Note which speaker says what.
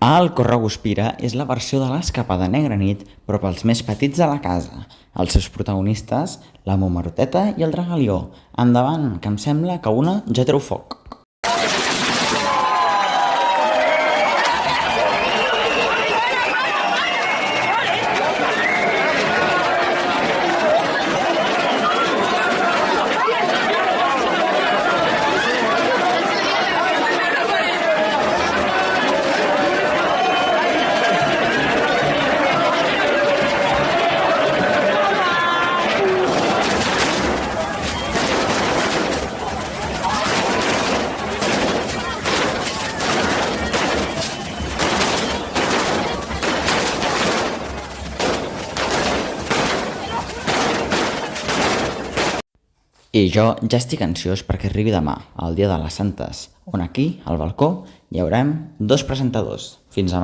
Speaker 1: El Correguspira és la versió de l'Escapada Negra Nit, però pels més petits de la casa. Els seus protagonistes, la Momeroteta i el Dragalió. Endavant, que em sembla que una ja treu foc. I jo ja estic ansiós perquè arribi demà, el dia de les Santes, on aquí, al balcó, hi haurem 2 presentadors. Fins demà.